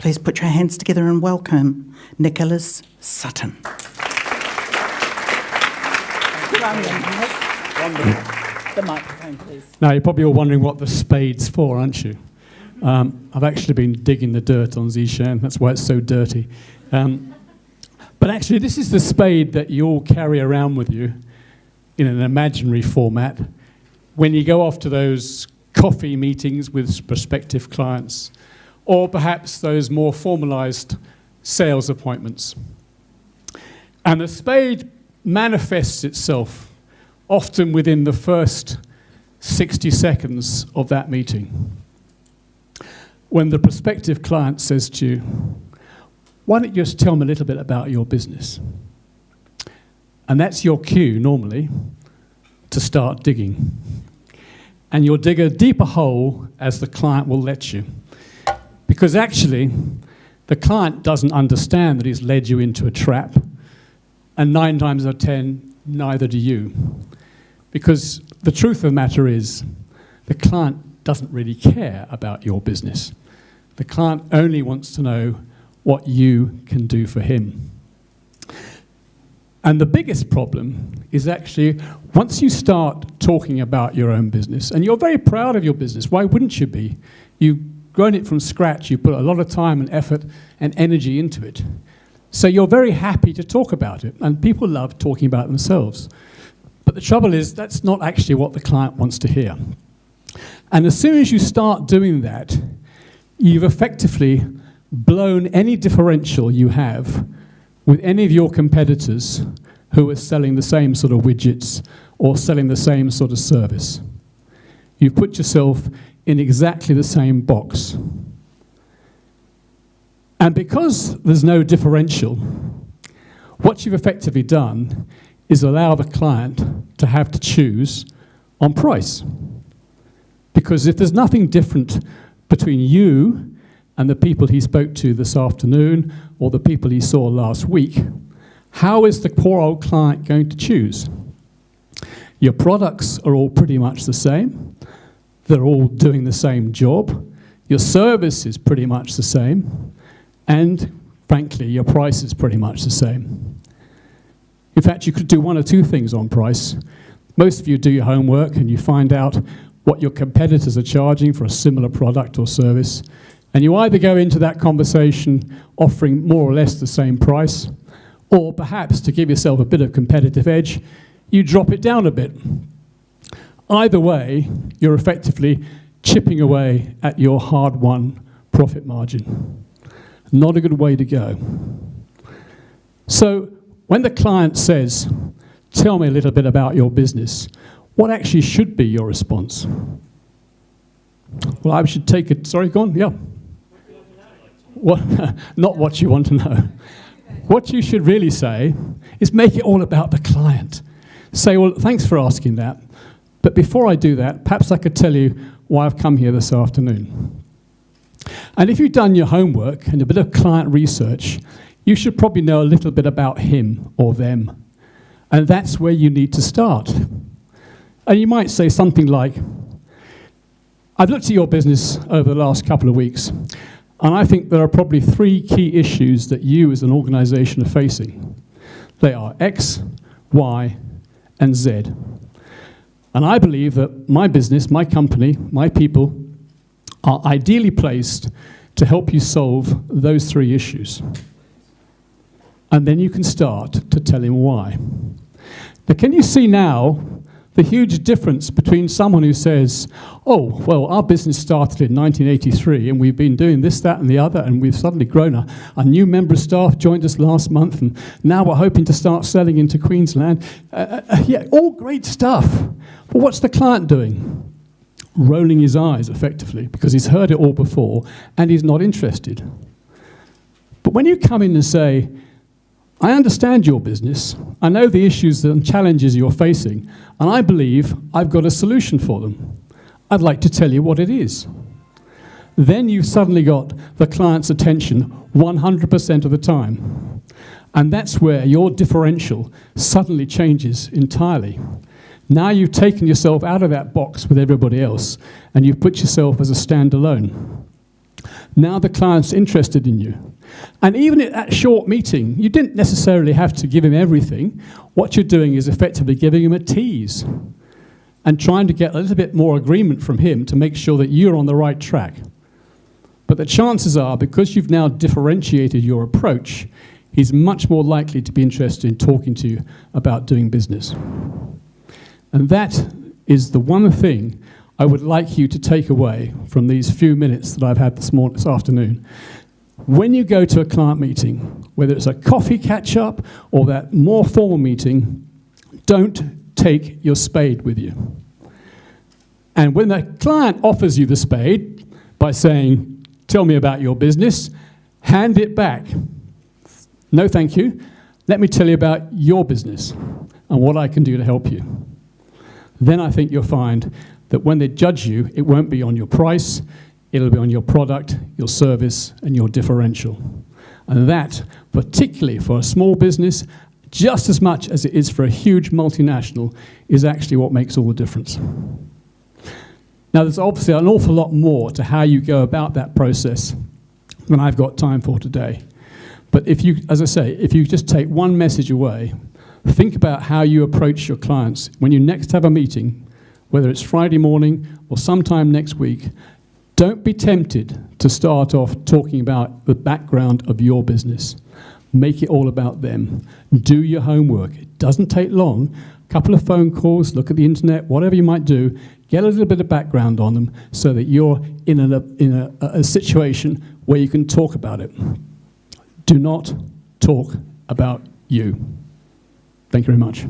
please put your hands together and welcome Nicholas Sutton. The microphone, please. Now, you're probably all wondering what the spade's for, aren't you? I've actually been digging the dirt on Zishan. That's why it's so dirty. But actually, this is the spade that you all carry around with you in an imaginary format when you go off to those coffee meetings with prospective clients, or perhaps those more formalized sales appointments. And the spade manifests itself often within the first 60 seconds of that meeting. When the prospective client says to you, why don't you just tell me a little bit about your business? And that's your cue, normally, to start digging. And you'll dig a deeper hole as the client will let you. Because actually, the client doesn't understand that he's led you into a trap, and 9 times out of 10, neither do you. Because the truth of the matter is, the client doesn't really care about your business. The client only wants to know what you can do for him. And the biggest problem is actually, once you start talking about your own business, and you're very proud of your business, why wouldn't you be? You've grown it from scratch, you put a lot of time and effort and energy into it. So you're very happy to talk about it, and people love talking about themselves. But the trouble is, that's not actually what the client wants to hear. And as soon as you start doing that, you've effectively blown any differential you have with any of your competitors who are selling the same sort of widgets or selling the same sort of service. You've put yourself in exactly the same box. And because there's no differential, what you've effectively done is allow the client to have to choose on price. Because if there's nothing different between you and the people he spoke to this afternoon or the people he saw last week, how is the poor old client going to choose? Your products are all pretty much the same. They're all doing the same job. Your service is pretty much the same. And frankly, your price is pretty much the same. In fact, you could do one or two things on price. Most of you do your homework and you find out what your competitors are charging for a similar product or service. And you either go into that conversation offering more or less the same price, or perhaps to give yourself a bit of competitive edge, you drop it down a bit. Either way, you're effectively chipping away at your hard-won profit margin. Not a good way to go. So when the client says, tell me a little bit about your business, what actually should be your response? Well, I should take it. Sorry, go on. Yeah. What, not what you want to know. What you should really say is make it all about the client. Say, well, thanks for asking that. But before I do that, perhaps I could tell you why I've come here this afternoon. And if you've done your homework and a bit of client research, you should probably know a little bit about him or them. And that's where you need to start. And you might say something like, I've looked at your business over the last couple of weeks, and I think there are probably 3 key issues that you as an organization are facing. They are X, Y, and Z. And I believe that my business, my company, my people are ideally placed to help you solve those 3 issues. And then you can start to tell him why. Now, can you see now the huge difference between someone who says, oh, well, our business started in 1983 and we've been doing this, that, and the other, and we've suddenly grown. A new member of staff joined us last month, and now we're hoping to start selling into Queensland. Yeah, all great stuff. But what's the client doing? Rolling his eyes, effectively, because he's heard it all before and he's not interested. But when you come in and say, I understand your business, I know the issues and challenges you're facing, and I believe I've got a solution for them. I'd like to tell you what it is. Then you've suddenly got the client's attention 100% of the time. And that's where your differential suddenly changes entirely. Now you've taken yourself out of that box with everybody else, and you've put yourself as a standalone. Now the client's interested in you. And even at that short meeting, you didn't necessarily have to give him everything. What you're doing is effectively giving him a tease and trying to get a little bit more agreement from him to make sure that you're on the right track. But the chances are, because you've now differentiated your approach, he's much more likely to be interested in talking to you about doing business. And that is the one thing I would like you to take away from these few minutes that I've had this afternoon. When you go to a client meeting, whether it's a coffee catch-up or that more formal meeting, don't take your spade with you. And when the client offers you the spade by saying, "Tell me about your business," hand it back. "No, thank you. Let me tell you about your business and what I can do to help you." Then I think you'll find that when they judge you, it won't be on your price, it'll be on your product, your service, and your differential. And that, particularly for a small business, just as much as it is for a huge multinational, is actually what makes all the difference. Now, there's obviously an awful lot more to how you go about that process than I've got time for today. But if you, as I say, if you just take one message away, think about how you approach your clients when you next have a meeting, whether it's Friday morning or sometime next week. Don't be tempted to start off talking about the background of your business. Make it all about them. Do your homework. It doesn't take long. A couple of phone calls, look at the internet, whatever you might do, get a little bit of background on them so that you're in a situation where you can talk about it. Do not talk about you. Thank you very much.